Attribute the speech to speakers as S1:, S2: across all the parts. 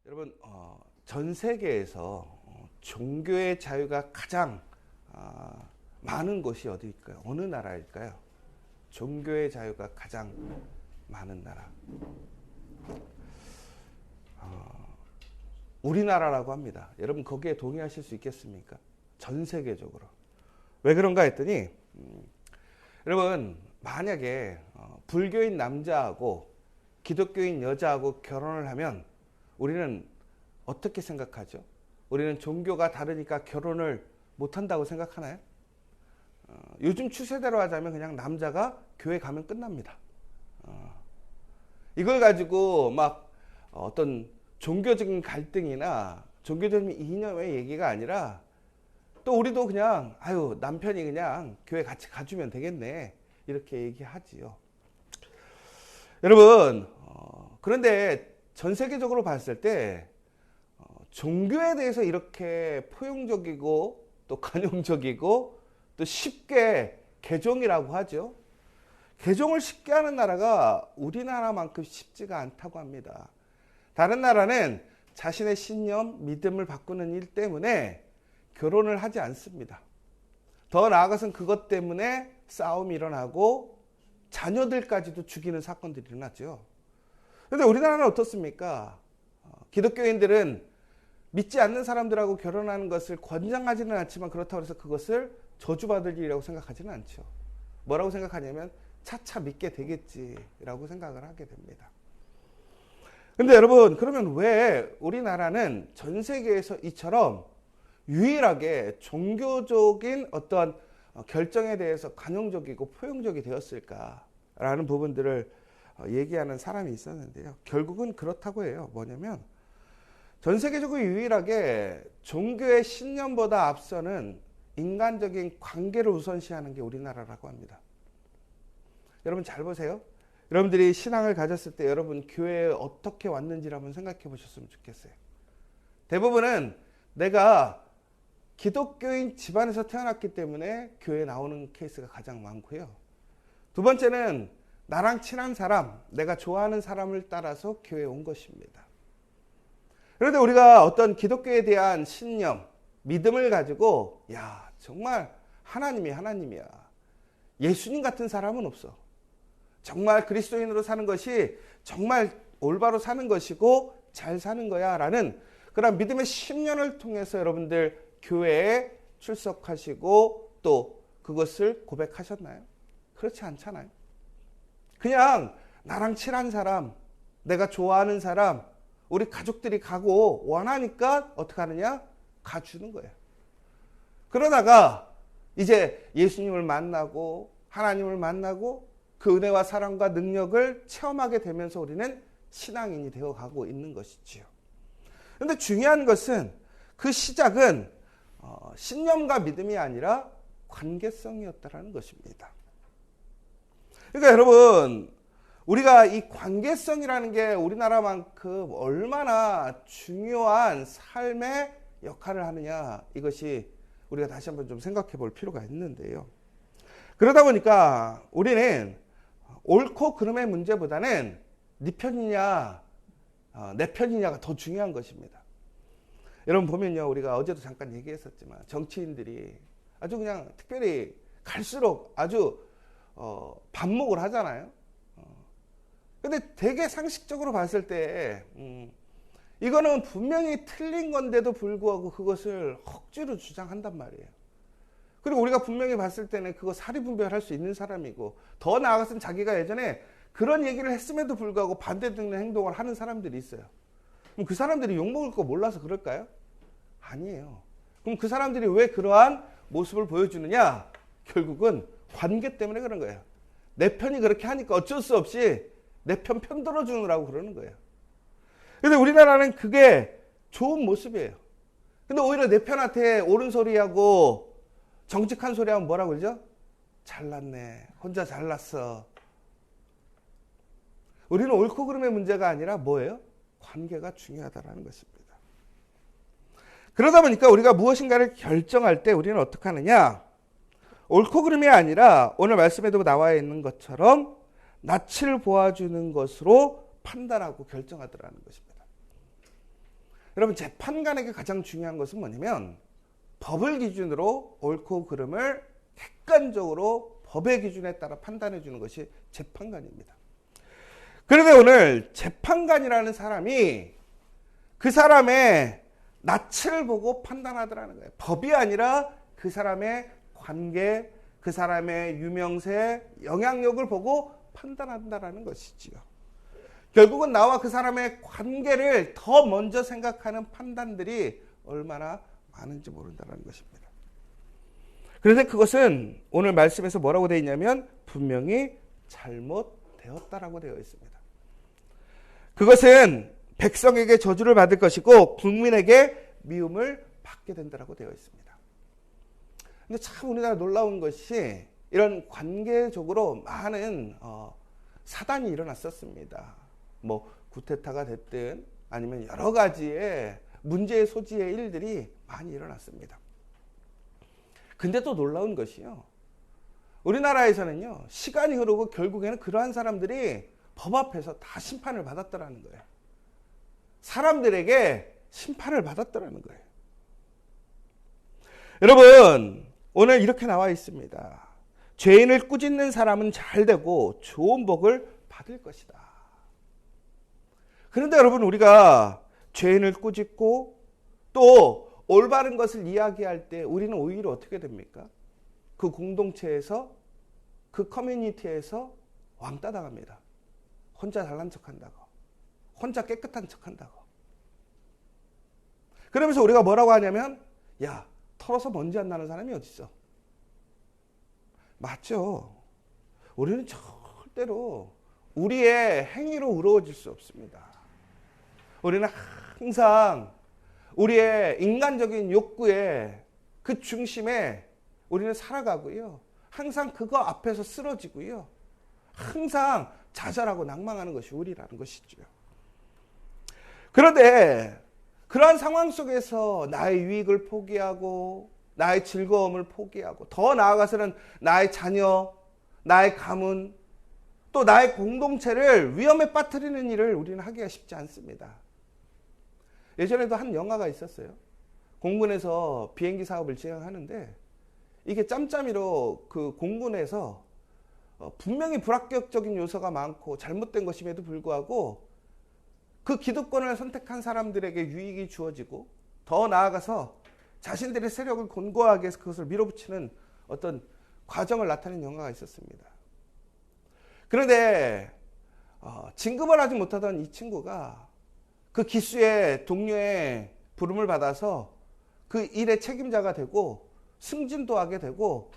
S1: 여러분, 전 세계에서 종교의 자유가 가장 많은 곳이 어디일까요? 어느 나라일까요? 종교의 자유가 가장 많은 나라. 우리나라라고 합니다. 여러분 거기에 동의하실 수 있겠습니까? 전 세계적으로. 왜 그런가 했더니 여러분 만약에 불교인 남자하고 기독교인 여자하고 결혼을 하면 우리는 어떻게 생각하죠? 우리는 종교가 다르니까 결혼을 못한다고 생각하나요? 요즘 추세대로 하자면 그냥 남자가 교회 가면 끝납니다. 이걸 가지고 막 어떤 종교적인 갈등이나 종교적인 이념의 얘기가 아니라 또 우리도 그냥 남편이 그냥 교회 같이 가주면 되겠네 이렇게 얘기하지요. 여러분 그런데 전 세계적으로 봤을 때 종교에 대해서 이렇게 포용적이고 또 관용적이고 또 쉽게 개종이라고 하죠. 개종을 쉽게 하는 나라가 우리나라만큼 쉽지가 않다고 합니다. 다른 나라는 자신의 신념, 믿음을 바꾸는 일 때문에 결혼을 하지 않습니다. 더 나아가서는 그것 때문에 싸움이 일어나고 자녀들까지도 죽이는 사건들이 일어났죠. 그런데 우리나라는 어떻습니까? 기독교인들은 믿지 않는 사람들하고 결혼하는 것을 권장하지는 않지만 그렇다고 해서 그것을 저주받을 일이라고 생각하지는 않죠. 뭐라고 생각하냐면 차차 믿게 되겠지라고 생각을 하게 됩니다. 근데 여러분 그러면 왜 우리나라는 전 세계에서 이처럼 유일하게 종교적인 어떤 결정에 대해서 관용적이고 포용적이 되었을까라는 부분들을 얘기하는 사람이 있었는데요. 결국은 그렇다고 해요. 뭐냐면 전 세계적으로 유일하게 종교의 신념보다 앞서는 인간적인 관계를 우선시하는 게 우리나라라고 합니다. 여러분 잘 보세요. 여러분들이 신앙을 가졌을 때 여러분 교회에 어떻게 왔는지를 한번 생각해 보셨으면 좋겠어요. 대부분은 내가 기독교인 집안에서 태어났기 때문에 교회에 나오는 케이스가 가장 많고요. 두 번째는 나랑 친한 사람, 내가 좋아하는 사람을 따라서 교회에 온 것입니다. 그런데 우리가 어떤 기독교에 대한 신념, 믿음을 가지고 정말 하나님이 하나님이야. 예수님 같은 사람은 없어. 정말 그리스도인으로 사는 것이 정말 올바로 사는 것이고 잘 사는 거야 라는 그런 믿음의 10년을 통해서 여러분들 교회에 출석하시고 또 그것을 고백하셨나요? 그렇지 않잖아요. 그냥 나랑 친한 사람, 내가 좋아하는 사람, 우리 가족들이 가고 원하니까 어떻게 하느냐? 가주는 거예요. 그러다가 이제 예수님을 만나고 하나님을 만나고 그 은혜와 사랑과 능력을 체험하게 되면서 우리는 신앙인이 되어가고 있는 것이지요. 그런데 중요한 것은 그 시작은 신념과 믿음이 아니라 관계성이었다는 것입니다. 그러니까 여러분 우리가 이 관계성이라는 게 우리나라만큼 얼마나 중요한 삶의 역할을 하느냐 이것이 우리가 다시 한번 좀 생각해 볼 필요가 있는데요. 그러다 보니까 우리는 옳고 그름의 문제보다는 네 편이냐 내 편이냐가 더 중요한 것입니다. 여러분 보면요 우리가 어제도 잠깐 얘기했었지만 정치인들이 아주 그냥 특별히 갈수록 아주 반목을 하잖아요. 근데 되게 상식적으로 봤을 때 이거는 분명히 틀린 건데도 불구하고 그것을 억지로 주장한단 말이에요. 그리고 우리가 분명히 봤을 때는 그거 사리분별할 수 있는 사람이고 더 나아가서는 자기가 예전에 그런 얘기를 했음에도 불구하고 반대되는 행동을 하는 사람들이 있어요. 그럼 그 사람들이 욕먹을 거 몰라서 그럴까요? 아니에요. 그럼 그 사람들이 왜 그러한 모습을 보여주느냐? 결국은 관계 때문에 그런 거예요. 내 편이 그렇게 하니까 어쩔 수 없이 내 편 편들어주느라고 그러는 거예요. 근데 우리나라는 그게 좋은 모습이에요. 근데 오히려 내 편한테 옳은 소리하고 정직한 소리하면 뭐라고 그러죠? 잘났네. 혼자 잘났어. 우리는 옳고 그름의 문제가 아니라 뭐예요? 관계가 중요하다는 것입니다. 그러다 보니까 우리가 무엇인가를 결정할 때 우리는 어떻게 하느냐? 옳고 그름이 아니라 오늘 말씀에도 나와 있는 것처럼 낯을 보아주는 것으로 판단하고 결정하더라는 것입니다. 여러분, 재판관에게 가장 중요한 것은 뭐냐면 법을 기준으로 옳고 그름을 객관적으로 법의 기준에 따라 판단해 주는 것이 재판관입니다. 그런데 오늘 재판관이라는 사람이 그 사람의 낯을 보고 판단하더라는 거예요. 법이 아니라 그 사람의 관계, 그 사람의 유명세, 영향력을 보고 판단한다라는 것이지요. 결국은 나와 그 사람의 관계를 더 먼저 생각하는 판단들이 얼마나 많은지 모른다는 것입니다. 그런데 그것은 오늘 말씀에서 뭐라고 되어 있냐면 분명히 잘못되었다라고 되어 있습니다. 그것은 백성에게 저주를 받을 것이고 국민에게 미움을 받게 된다라고 되어 있습니다. 근데 참 우리나라 놀라운 것이 이런 관계적으로 많은 사단이 일어났었습니다. 뭐 구테타가 됐든 아니면 여러 가지의 문제의 소지의 일들이 많이 일어났습니다. 근데 또 놀라운 것이요, 우리나라에서는요 시간이 흐르고 결국에는 그러한 사람들이 법 앞에서 다 심판을 받았더라는 거예요. 사람들에게 심판을 받았더라는 거예요. 여러분, 오늘 이렇게 나와 있습니다. 죄인을 꾸짖는 사람은 잘 되고 좋은 복을 받을 것이다. 그런데 여러분, 우리가 죄인을 꾸짖고 또 올바른 것을 이야기할 때 우리는 오히려 어떻게 됩니까? 그 공동체에서, 그 커뮤니티에서 왕따 당합니다. 혼자 잘난 척한다고, 혼자 깨끗한 척한다고. 그러면서 우리가 뭐라고 하냐면, 야, 털어서 먼지 안 나는 사람이 어딨어? 맞죠? 우리는 절대로 우리의 행위로 의로워질 수 없습니다. 우리는 항상 우리의 인간적인 욕구의 그 중심에 우리는 살아가고요. 항상 그거 앞에서 쓰러지고요. 항상 좌절하고 낭망하는 것이 우리라는 것이죠. 그런데 그러한 상황 속에서 나의 유익을 포기하고 나의 즐거움을 포기하고 더 나아가서는 나의 자녀, 나의 가문, 또 나의 공동체를 위험에 빠뜨리는 일을 우리는 하기가 쉽지 않습니다. 예전에도 한 영화가 있었어요. 공군에서 비행기 사업을 진행하는데 이게 짬짬이로 그 공군에서 분명히 불합격적인 요소가 많고 잘못된 것임에도 불구하고 그 기득권을 선택한 사람들에게 유익이 주어지고 더 나아가서 자신들의 세력을 견고하게 해서 그것을 밀어붙이는 어떤 과정을 나타낸 영화가 있었습니다. 그런데 진급을 하지 못하던 이 친구가 그 기수의 동료의 부름을 받아서 그 일의 책임자가 되고 승진도 하게 되고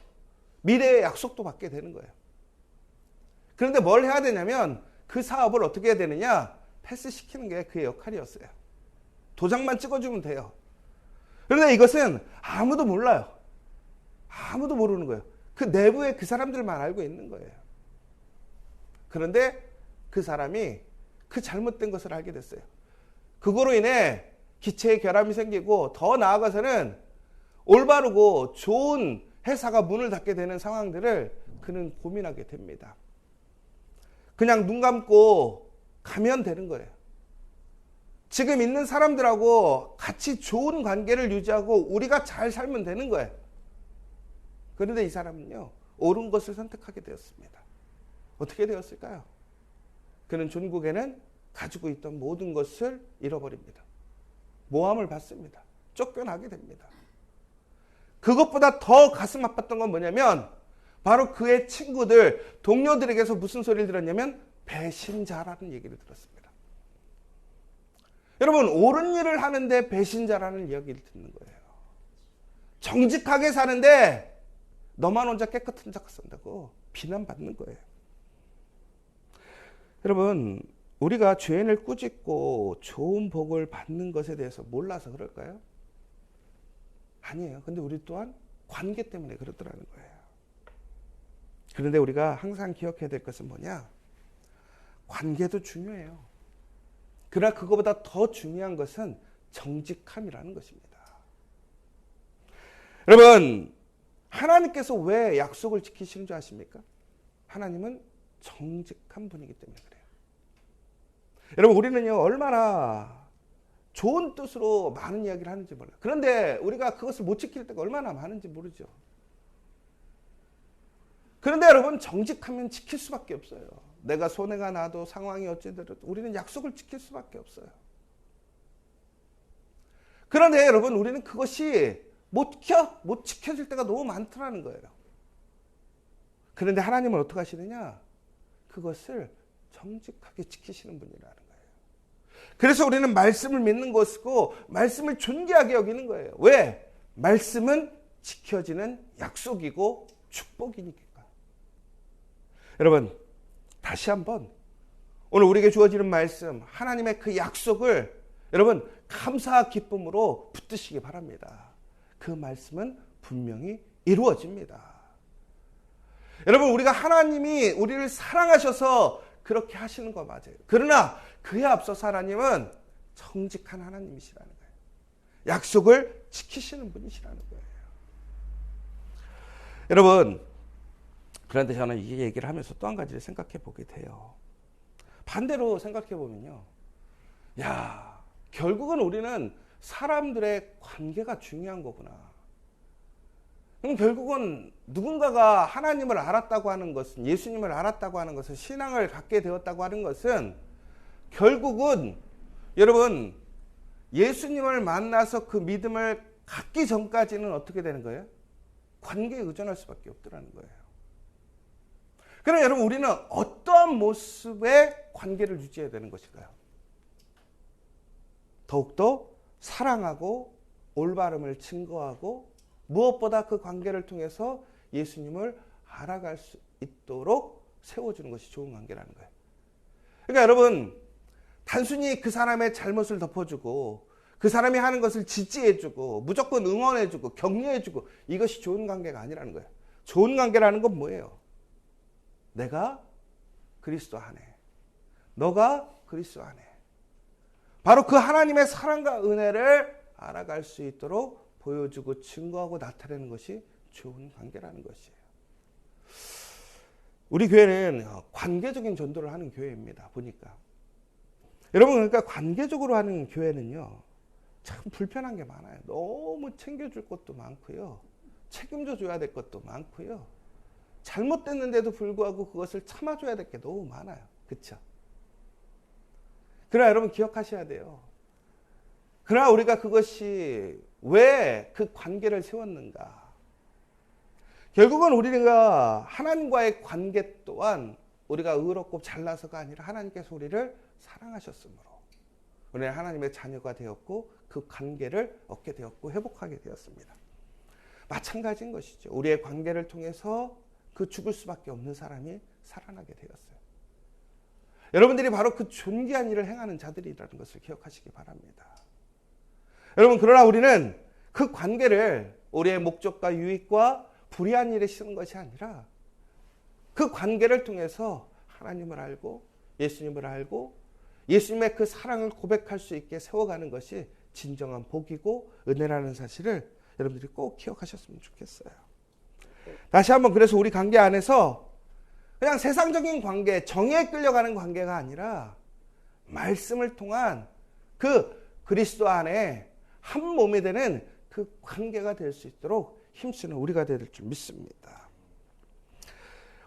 S1: 미래의 약속도 받게 되는 거예요. 그런데 뭘 해야 되냐면 그 사업을 어떻게 해야 되느냐? 패스시키는 게 그의 역할이었어요. 도장만 찍어주면 돼요. 그런데 이것은 아무도 몰라요. 아무도 모르는 거예요. 그 내부에 그 사람들만 알고 있는 거예요. 그런데 그 사람이 그 잘못된 것을 알게 됐어요. 그거로 인해 기체의 결함이 생기고 더 나아가서는 올바르고 좋은 회사가 문을 닫게 되는 상황들을 그는 고민하게 됩니다. 그냥 눈 감고 가면 되는 거예요. 지금 있는 사람들하고 같이 좋은 관계를 유지하고 우리가 잘 살면 되는 거예요. 그런데 이 사람은요, 옳은 것을 선택하게 되었습니다. 어떻게 되었을까요? 그는 존국에는 가지고 있던 모든 것을 잃어버립니다. 모함을 받습니다. 쫓겨나게 됩니다. 그것보다 더 가슴 아팠던 건 뭐냐면 바로 그의 친구들, 동료들에게서 무슨 소리를 들었냐면 배신자라는 얘기를 들었습니다. 여러분, 옳은 일을 하는데 배신자라는 이야기를 듣는 거예요. 정직하게 사는데 너만 혼자 깨끗한 척 산다고 비난받는 거예요. 여러분, 우리가 죄인을 꾸짖고 좋은 복을 받는 것에 대해서 몰라서 그럴까요? 아니에요. 근데 우리 또한 관계 때문에 그렇더라는 거예요. 그런데 우리가 항상 기억해야 될 것은 뭐냐? 관계도 중요해요. 그러나 그거보다 더 중요한 것은 정직함이라는 것입니다. 여러분, 하나님께서 왜 약속을 지키시는 줄 아십니까? 하나님은 정직한 분이기 때문에 그래요. 여러분, 우리는요, 얼마나 좋은 뜻으로 많은 이야기를 하는지 몰라요. 그런데 우리가 그것을 못 지킬 때가 얼마나 많은지 모르죠. 그런데 여러분, 정직하면 지킬 수밖에 없어요. 내가 손해가 나도 상황이 어찌되든 우리는 약속을 지킬 수밖에 없어요. 그런데 여러분, 우리는 그것이 못 지켜질 때가 너무 많더라는 거예요. 그런데 하나님은 어떻게 하시느냐? 그것을 정직하게 지키시는 분이라는 거예요. 그래서 우리는 말씀을 믿는 것이고 말씀을 존귀하게 여기는 거예요. 왜? 말씀은 지켜지는 약속이고 축복이니까. 여러분, 다시 한번 오늘 우리에게 주어지는 말씀, 하나님의 그 약속을 여러분 감사와 기쁨으로 붙드시기 바랍니다. 그 말씀은 분명히 이루어집니다. 여러분, 우리가 하나님이 우리를 사랑하셔서 그렇게 하시는 거 맞아요. 그러나 그에 앞서서 하나님은 정직한 하나님이시라는 거예요. 약속을 지키시는 분이시라는 거예요. 여러분, 그런데 저는 이 얘기를 하면서 또 한 가지를 생각해 보게 돼요. 반대로 생각해 보면요. 결국은 우리는 사람들의 관계가 중요한 거구나. 그럼 결국은 누군가가 하나님을 알았다고 하는 것은, 예수님을 알았다고 하는 것은, 신앙을 갖게 되었다고 하는 것은 결국은 여러분 예수님을 만나서 그 믿음을 갖기 전까지는 어떻게 되는 거예요? 관계에 의존할 수밖에 없더라는 거예요. 그럼 여러분, 우리는 어떠한 모습의 관계를 유지해야 되는 것일까요? 더욱더 사랑하고 올바름을 증거하고 무엇보다 그 관계를 통해서 예수님을 알아갈 수 있도록 세워주는 것이 좋은 관계라는 거예요. 그러니까 여러분, 단순히 그 사람의 잘못을 덮어주고 그 사람이 하는 것을 지지해주고 무조건 응원해주고 격려해주고 이것이 좋은 관계가 아니라는 거예요. 좋은 관계라는 건 뭐예요? 내가 그리스도 안에, 너가 그리스도 안에, 바로 그 하나님의 사랑과 은혜를 알아갈 수 있도록 보여주고 증거하고 나타내는 것이 좋은 관계라는 것이에요. 우리 교회는 관계적인 전도를 하는 교회입니다. 보니까 여러분, 그러니까 관계적으로 하는 교회는요, 참 불편한 게 많아요. 너무 챙겨줄 것도 많고요, 책임져 줘야 될 것도 많고요, 잘못됐는데도 불구하고 그것을 참아줘야 될 게 너무 많아요. 그렇죠? 그러나 여러분 기억하셔야 돼요. 그러나 우리가 그것이 왜 그 관계를 세웠는가? 결국은 우리가 하나님과의 관계 또한 우리가 의롭고 잘나서가 아니라 하나님께서 우리를 사랑하셨으므로 우리는 하나님의 자녀가 되었고 그 관계를 얻게 되었고 회복하게 되었습니다. 마찬가지인 것이죠. 우리의 관계를 통해서 그 죽을 수밖에 없는 사람이 살아나게 되었어요. 여러분들이 바로 그 존귀한 일을 행하는 자들이라는 것을 기억하시기 바랍니다. 여러분, 그러나 우리는 그 관계를 우리의 목적과 유익과 불의한 일에 쓰는 것이 아니라 그 관계를 통해서 하나님을 알고 예수님을 알고 예수님의 그 사랑을 고백할 수 있게 세워가는 것이 진정한 복이고 은혜라는 사실을 여러분들이 꼭 기억하셨으면 좋겠어요. 다시 한번, 그래서 우리 관계 안에서 그냥 세상적인 관계, 정의에 끌려가는 관계가 아니라 말씀을 통한 그 그리스도 안에 한 몸이 되는 그 관계가 될 수 있도록 힘쓰는 우리가 될 줄 믿습니다.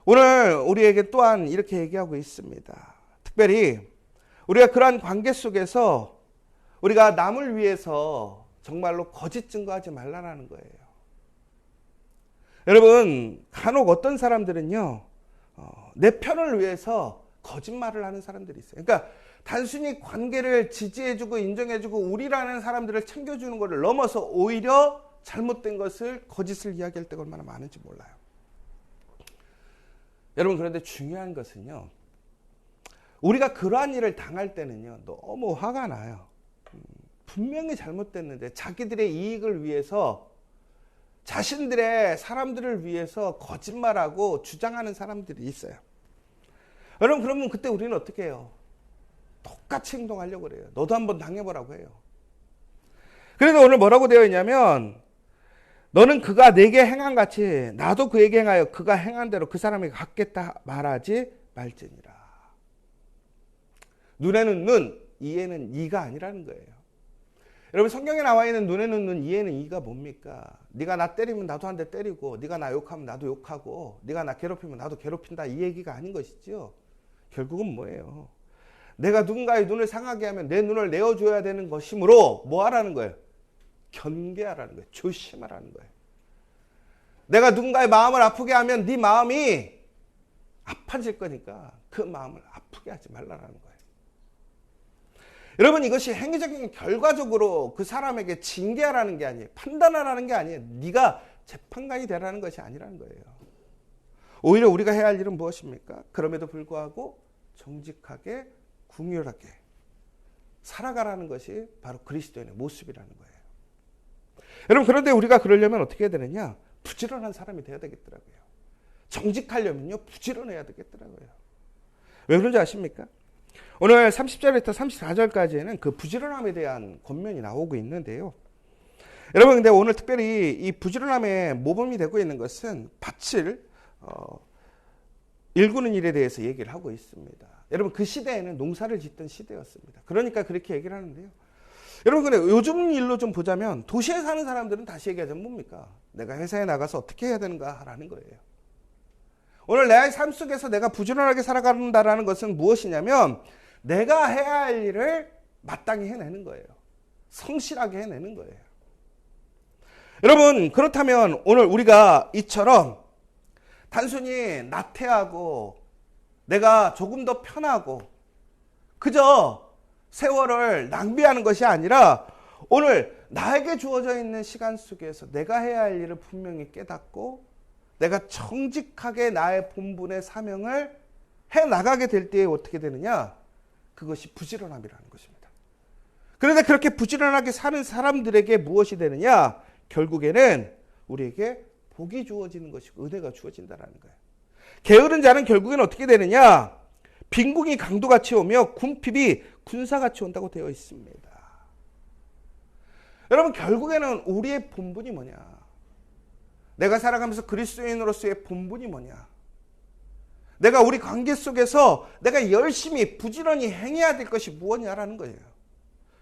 S1: 오늘 우리에게 또한 이렇게 얘기하고 있습니다. 특별히 우리가 그러한 관계 속에서 우리가 남을 위해서 정말로 거짓 증거하지 말라는 거예요. 여러분, 간혹 어떤 사람들은요, 내 편을 위해서 거짓말을 하는 사람들이 있어요. 그러니까 단순히 관계를 지지해주고 인정해주고 우리라는 사람들을 챙겨주는 것을 넘어서 오히려 잘못된 것을, 거짓을 이야기할 때가 얼마나 많은지 몰라요. 여러분, 그런데 중요한 것은요, 우리가 그러한 일을 당할 때는요, 너무 화가 나요. 분명히 잘못됐는데 자기들의 이익을 위해서, 자신들의 사람들을 위해서 거짓말하고 주장하는 사람들이 있어요. 여러분, 그러면 그때 우리는 어떻게 해요? 똑같이 행동하려고 그래요. 너도 한번 당해보라고 해요. 그래서 오늘 뭐라고 되어 있냐면, 너는 그가 내게 행한 같이 나도 그에게 행하여 그가 행한 대로 그 사람에게 갚겠다 말하지 말지니라. 눈에는 눈, 이에는 이가 아니라는 거예요. 여러분 성경에 나와 있는 눈에는 눈, 이에는 이가 뭡니까? 네가 나 때리면 나도 한 대 때리고, 네가 나 욕하면 나도 욕하고, 네가 나 괴롭히면 나도 괴롭힌다, 이 얘기가 아닌 것이죠. 결국은 뭐예요? 내가 누군가의 눈을 상하게 하면 내 눈을 내어줘야 되는 것이므로 뭐 하라는 거예요? 경계하라는 거예요. 조심하라는 거예요. 내가 누군가의 마음을 아프게 하면 네 마음이 아파질 거니까 그 마음을 아프게 하지 말라는 거예요. 여러분, 이것이 행위적인 결과적으로 그 사람에게 징계하라는 게 아니에요. 판단하라는 게 아니에요. 네가 재판관이 되라는 것이 아니라는 거예요. 오히려 우리가 해야 할 일은 무엇입니까? 그럼에도 불구하고 정직하게 궁휼하게 살아가라는 것이 바로 그리스도인의 모습이라는 거예요. 여러분, 그런데 우리가 그러려면 어떻게 해야 되느냐? 부지런한 사람이 되어야 되겠더라고요. 정직하려면요, 부지런해야 되겠더라고요. 왜 그런지 아십니까? 오늘 30절부터 34절까지는 그 부지런함에 대한 권면이 나오고 있는데요. 여러분, 근데 오늘 특별히 이 부지런함의 모범이 되고 있는 것은 밭을 일구는 일에 대해서 얘기를 하고 있습니다. 여러분, 그 시대에는 농사를 짓던 시대였습니다. 그러니까 그렇게 얘기를 하는데요. 여러분, 근데 요즘 일로 좀 보자면 도시에 사는 사람들은 다시 얘기하자면 뭡니까? 내가 회사에 나가서 어떻게 해야 되는가라는 거예요. 오늘 내 삶 속에서 내가 부지런하게 살아간다는 것은 무엇이냐면 내가 해야 할 일을 마땅히 해내는 거예요. 성실하게 해내는 거예요. 여러분, 그렇다면 오늘 우리가 이처럼 단순히 나태하고 내가 조금 더 편하고 그저 세월을 낭비하는 것이 아니라 오늘 나에게 주어져 있는 시간 속에서 내가 해야 할 일을 분명히 깨닫고 내가 정직하게 나의 본분의 사명을 해나가게 될 때에 어떻게 되느냐? 그것이 부지런함이라는 것입니다. 그런데 그렇게 부지런하게 사는 사람들에게 무엇이 되느냐? 결국에는 우리에게 복이 주어지는 것이고 은혜가 주어진다는 거예요. 게으른 자는 결국에는 어떻게 되느냐? 빈궁이 강도같이 오며 궁핍이 군사같이 온다고 되어 있습니다. 여러분, 결국에는 우리의 본분이 뭐냐? 내가 살아가면서 그리스도인으로서의 본분이 뭐냐? 내가 우리 관계 속에서 내가 열심히 부지런히 행해야 될 것이 무엇이냐라는 거예요.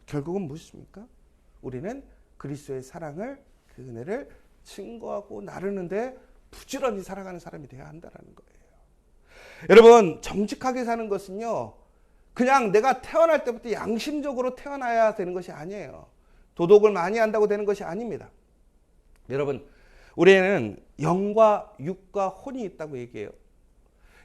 S1: 결국은 무엇입니까? 우리는 그리스도의 사랑을, 그 은혜를 증거하고 나르는데 부지런히 살아가는 사람이 되어야 한다는 거예요. 여러분, 정직하게 사는 것은요, 그냥 내가 태어날 때부터 양심적으로 태어나야 되는 것이 아니에요. 도덕을 많이 한다고 되는 것이 아닙니다. 여러분, 우리는 영과 육과 혼이 있다고 얘기해요.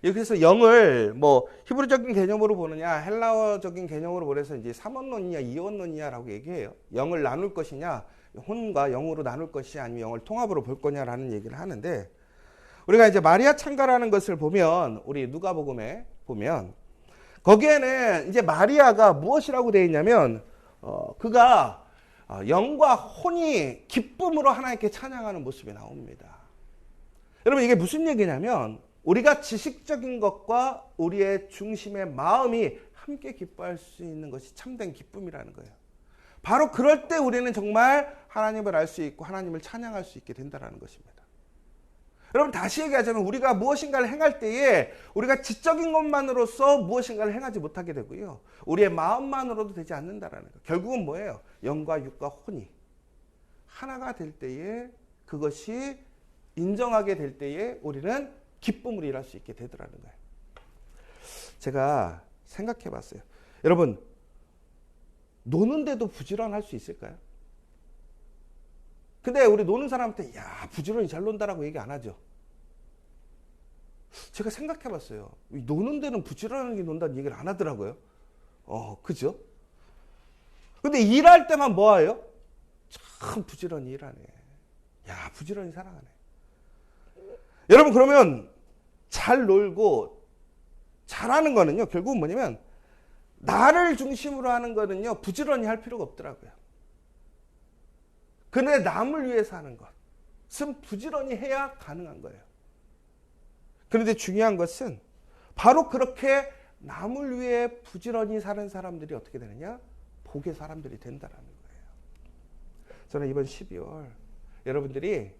S1: 여기서 영을 뭐 히브리적인 개념으로 보느냐, 헬라어적인 개념으로 보내서 이제 삼원론이냐, 이원론이냐라고 얘기해요. 영을 나눌 것이냐, 혼과 영으로 나눌 것이냐, 아니면 영을 통합으로 볼 거냐라는 얘기를 하는데, 우리가 이제 마리아 창가라는 것을 보면, 우리 누가복음에 보면 거기에는 이제 마리아가 무엇이라고 되어 있냐면 그가 영과 혼이 기쁨으로 하나님께 찬양하는 모습이 나옵니다. 여러분, 이게 무슨 얘기냐면 우리가 지식적인 것과 우리의 중심의 마음이 함께 기뻐할 수 있는 것이 참된 기쁨이라는 거예요. 바로 그럴 때 우리는 정말 하나님을 알 수 있고 하나님을 찬양할 수 있게 된다는 것입니다. 여러분, 다시 얘기하자면 우리가 무엇인가를 행할 때에 우리가 지적인 것만으로서 무엇인가를 행하지 못하게 되고요. 우리의 마음만으로도 되지 않는다라는 거예요. 결국은 뭐예요? 영과 육과 혼이 하나가 될 때에, 그것이 인정하게 될 때에 우리는 기쁨으로 일할 수 있게 되더라는 거예요. 제가 생각해 봤어요. 여러분, 노는데도 부지런할 수 있을까요? 근데 우리 노는 사람한테 야, 부지런히 잘 논다라고 얘기 안 하죠. 제가 생각해 봤어요. 노는 데는 부지런하게 논다는 얘기를 안 하더라고요. 그죠? 근데 일할 때만 뭐 해요? 참 부지런히 일하네. 야, 부지런히 살아가네. 여러분, 그러면 잘 놀고 잘하는 거는요, 결국은 뭐냐면 나를 중심으로 하는 거는요, 부지런히 할 필요가 없더라고요. 근데 남을 위해서 하는 것은 부지런히 해야 가능한 거예요. 그런데 중요한 것은 바로 그렇게 남을 위해 부지런히 사는 사람들이 어떻게 되느냐? 복의 사람들이 된다는 거예요. 저는 이번 12월 여러분들이,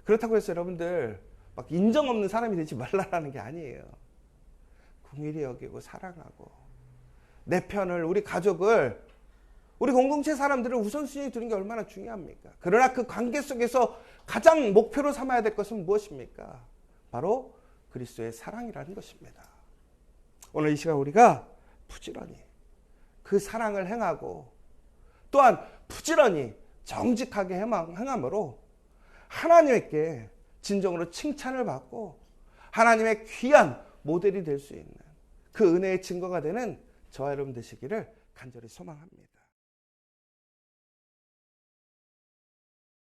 S1: 그렇다고 해서 여러분들 막 인정 없는 사람이 되지 말라라는 게 아니에요. 긍휼히 여기고 사랑하고 내 편을, 우리 가족을 우리 공동체 사람들을 우선순위 두는 게 얼마나 중요합니까? 그러나 그 관계 속에서 가장 목표로 삼아야 될 것은 무엇입니까? 바로 그리스도의 사랑이라는 것입니다. 오늘 이 시간 우리가 부지런히 그 사랑을 행하고 또한 부지런히 정직하게 행함으로 하나님께 진정으로 칭찬을 받고 하나님의 귀한 모델이 될 수 있는 그 은혜의 증거가 되는 저와 여러분 되시기를 간절히 소망합니다.